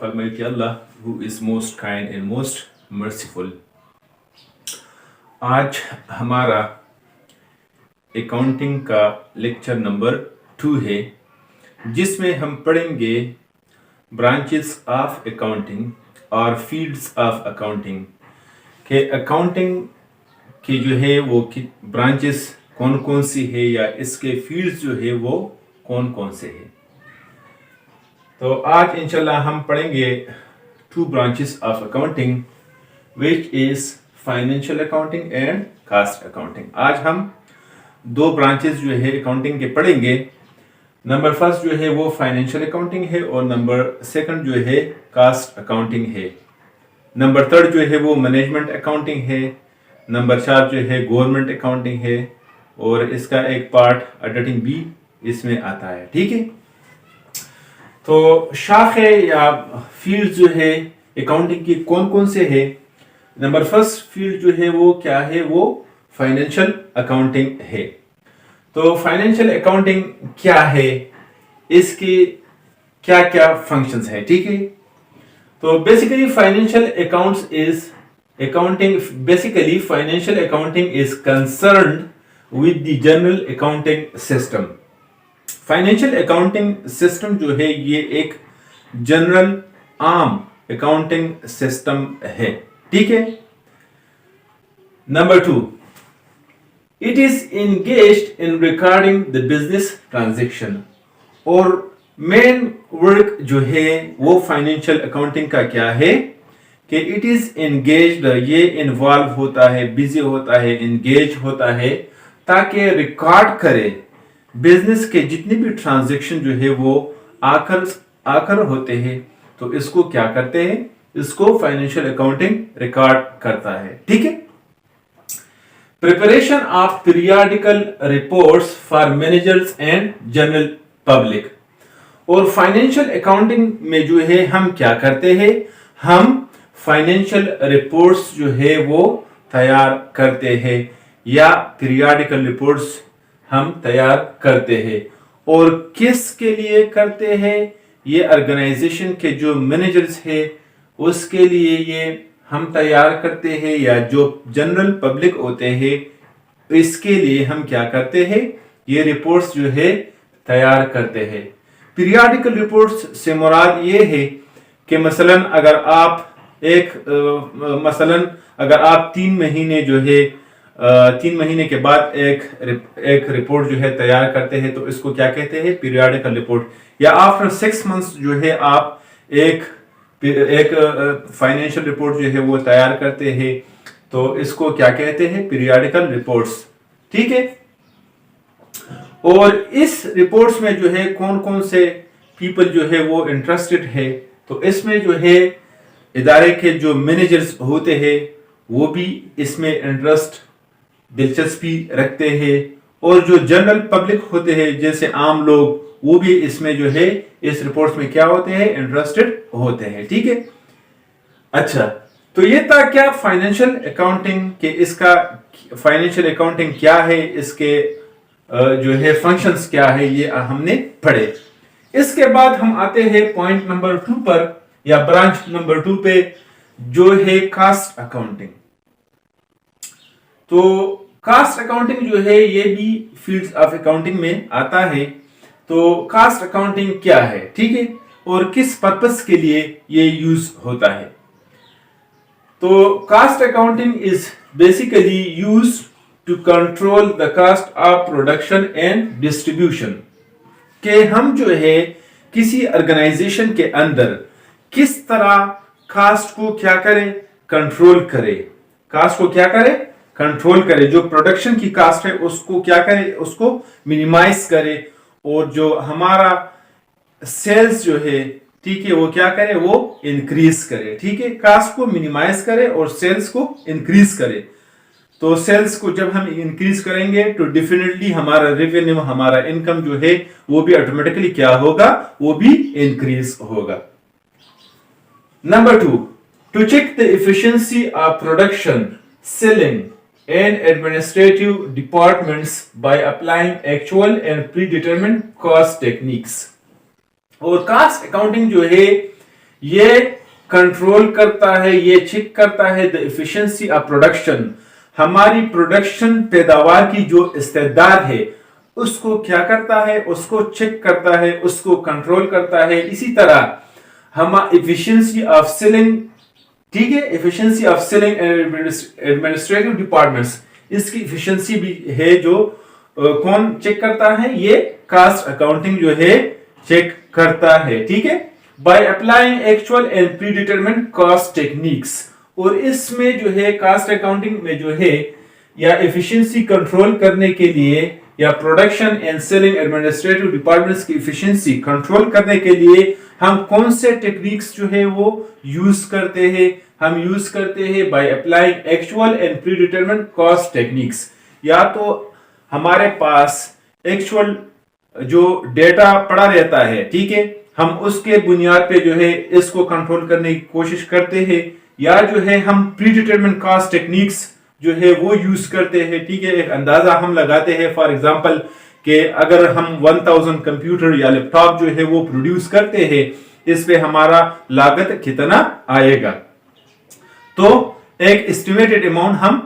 of Almighty Allah, who is most kind and most merciful. आज हमारा accounting का lecture number 2 है, जिसमें हम पढ़ेंगे ब्रांचेस ऑफ अकाउंटिंग और फील्ड्स ऑफ अकाउंटिंग के अकाउंटिंग की जो है वो ब्रांचेस कौन कौन सी है या इसके फील्ड्स जो है वो कौन कौन से है। तो आज इंशाल्लाह हम पढ़ेंगे 2 branches of accounting which is financial accounting and cost accounting. आज हम 2 ब्रांचेस जो है अकाउंटिंग के पढ़ेंगे। नंबर फर्स्ट जो है वो फाइनेंशियल अकाउंटिंग है और नंबर सेकंड जो है कास्ट अकाउंटिंग है। नंबर थर्ड जो है वो मैनेजमेंट अकाउंटिंग है। नंबर 4 जो है गवर्नमेंट अकाउंटिंग है और इसका एक पार्ट ऑडिटिंग भी इसमें आता है। ठीक है, तो शाखे या फील्ड जो है अकाउंटिंग की कौन कौन से है। नंबर फर्स्ट फील्ड जो है वो क्या है, वो फाइनेंशियल अकाउंटिंग है। तो फाइनेंशियल अकाउंटिंग क्या है, इसके क्या क्या फंक्शंस है। ठीक है, तो basically financial accounts is accounting, basically financial accounting is concerned with the general accounting system. Financial accounting system जो है ये एक जनरल आम अकाउंटिंग सिस्टम है। ठीक है। Number 2, it is engaged in recording the business transaction। और मेन वर्क जो है वो फाइनेंशियल अकाउंटिंग का क्या है कि इट इज एंगेज्ड, ये इन्वॉल्व होता है, बिजी होता है, एंगेज होता है ताकि रिकॉर्ड करे बिजनेस के जितने भी ट्रांजैक्शन जो है वो आकर होते हैं। तो इसको क्या करते हैं, इसको फाइनेंशियल अकाउंटिंग रिकॉर्ड करता है। ठीक है। Preparation of periodical reports for managers and general public. और फाइनेंशियल अकाउंटिंग में जो है हम क्या करते हैं, हम फाइनेंशियल रिपोर्ट्स जो है वो तैयार करते हैं या पीरियोडिकल रिपोर्ट्स हम तैयार करते हैं। और किसके लिए करते हैं, ये ऑर्गेनाइजेशन के जो मैनेजर्स है उसके लिए ये हम तैयार करते हैं, या जो जनरल पब्लिक होते हैं इसके लिए हम क्या करते हैं, ये रिपोर्ट्स जो है तैयार करते हैं। पीरियोडिकल रिपोर्ट्स से मुराद ये है कि मसलन अगर आप 3 महीने जो है 3 महीने के बाद एक रिपोर्ट जो है तैयार करते हैं तो इसको क्या कहते हैं, पीरियोडिकल रिपोर्ट। या आफ्टर 6 मंथ्स जो है आप एक फाइनेंशियल रिपोर्ट जो है वो तैयार करते हैं तो इसको क्या कहते हैं, पीरियोडिकल रिपोर्ट्स। ठीक है। और इस रिपोर्ट्स में जो है कौन कौन से पीपल जो है वो इंटरेस्टेड है, तो इसमें जो है इदारे के जो मैनेजर्स होते हैं वो भी इसमें इंटरेस्ट, दिलचस्पी रखते हैं। और जो जनरल पब्लिक होते हैं जैसे आम लोग, वो भी इसमें जो है इस रिपोर्ट्स में क्या होते हैं, इंटरेस्टेड होते हैं। ठीक है। अच्छा, तो ये था क्या फाइनेंशियल अकाउंटिंग के, इसका फाइनेंशियल अकाउंटिंग क्या है, इसके जो है फंक्शंस क्या है, ये हमने पढ़े। इसके बाद हम आते हैं पॉइंट नंबर 2 पर या ब्रांच नंबर 2 पे, जो है कास्ट अकाउंटिंग। तो कास्ट अकाउंटिंग जो है ये भी फील्ड्स ऑफ अकाउंटिंग में आता है। तो कास्ट अकाउंटिंग क्या है, ठीक है, और किस पर्पस के लिए ये यूज होता है। तो cost accounting is basically use to control the cost of production and distribution. के हम जो है किसी ऑर्गेनाइजेशन के अंदर किस तरह कास्ट को क्या करे, कंट्रोल करे। कास्ट को क्या करे, कंट्रोल करे। जो प्रोडक्शन की कास्ट है उसको क्या करे, उसको मिनिमाइज करे। और जो हमारा सेल्स जो है, ठीक है, वो क्या करे, वो इंक्रीज करे। ठीक है, कास्ट को मिनिमाइज करे और सेल्स को इंक्रीज करे। तो सेल्स को जब हम इंक्रीज करेंगे तो डेफिनेटली हमारा रेवेन्यू, हमारा इनकम जो है वो भी ऑटोमेटिकली क्या होगा, वो भी इंक्रीज होगा। Number 2, to check the efficiency of production, selling and administrative departments by applying actual and predetermined cost techniques। और कास्ट अकाउंटिंग जो है یہ کنٹرول کرتا ہے, یہ چیک کرتا ہے the efficiency of production, ہماری پروڈکشن پیداوار کی جو استعداد ہے اس کو کیا کرتا ہے, اس کو چیک کرتا ہے, اس کو کنٹرول کرتا ہے. اسی طرح ہم ایفیشنسی آف سیلنگ, ٹھیک ہے, efficiency of selling administrative departments, اس کی ایفیشنسی بھی ہے جو کون چیک کرتا ہے, یہ کاسٹ اکاؤنٹنگ جو ہے چیک کرتا ہے. ٹھیک ہے, by applying actual and predetermined cost techniques, اور اس میں جو ہے کاسٹ اکاؤنٹنگ میں جو ہے یا ایفیشنسی کنٹرول کرنے کے لیے یا production and selling administrative departments کی ایفیشنسی کنٹرول کرنے کے لیے ہم کون سے ٹیکنیکس جو ہے وہ یوز کرتے ہیں, ہم یوز کرتے ہیں by applying actual and predetermined cost techniques. یا تو ہمارے پاس ایکچوئل جو ڈیٹا پڑا رہتا ہے, ٹھیک ہے, ہم اس کے بنیاد پہ جو ہے اس کو کنٹرول کرنے کی کوشش کرتے ہیں, یا جو ہے ہم پری ڈیٹرمنٹ کاسٹ ٹیکنیکس جو ہے وہ یوز کرتے ہیں. ٹھیک ہے, ایک اندازہ ہم لگاتے ہیں, فار ایگزامپل کہ اگر ہم 1000 کمپیوٹر یا لیپ ٹاپ جو ہے وہ پروڈیوس کرتے ہیں, اس پہ ہمارا لاگت کتنا آئے گا, تو ایک اسٹیمیٹڈ اماؤنٹ ہم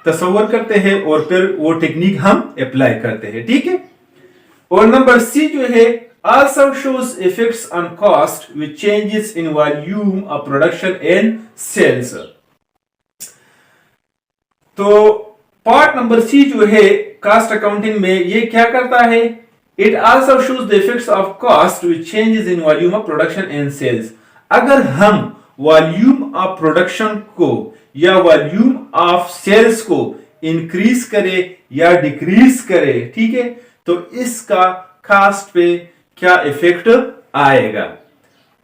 تصور کرتے ہیں اور پھر وہ ٹیکنیک ہم اپلائی کرتے ہیں. ٹھیک ہے, اور نمبر سی جو ہے also shows effects on cost with changes in volume of production and sales. تو پارٹ نمبر سی جو ہے کاسٹ اکاؤنٹنگ میں یہ کیا کرتا ہے, it also shows the effects of cost with changes in volume of production and sales. اگر ہم والیوم آف پروڈکشن کو یا والیوم آف سیلز کو انکریز کرے یا ڈیکریز کرے, ٹھیک ہے, تو اس کا کاسٹ پہ کیا ایفیکٹ آئے گا.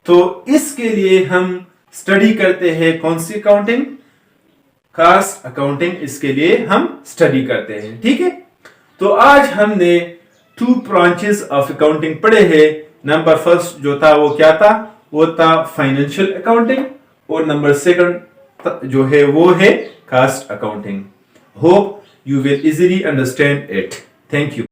تو اس کے لیے ہم اسٹڈی کرتے ہیں کون سی اکاؤنٹنگ, کاسٹ اکاؤنٹنگ, اس کے لیے ہم اسٹڈی کرتے ہیں. ٹھیک ہے, تو آج ہم نے 2 برانچز آف اکاؤنٹنگ پڑھے ہیں. نمبر فرسٹ جو تھا وہ کیا تھا, وہ تھا فائنینشیل اکاؤنٹنگ, اور نمبر سیکنڈ جو ہے وہ ہے cost accounting. Hope you will easily understand it. Thank you.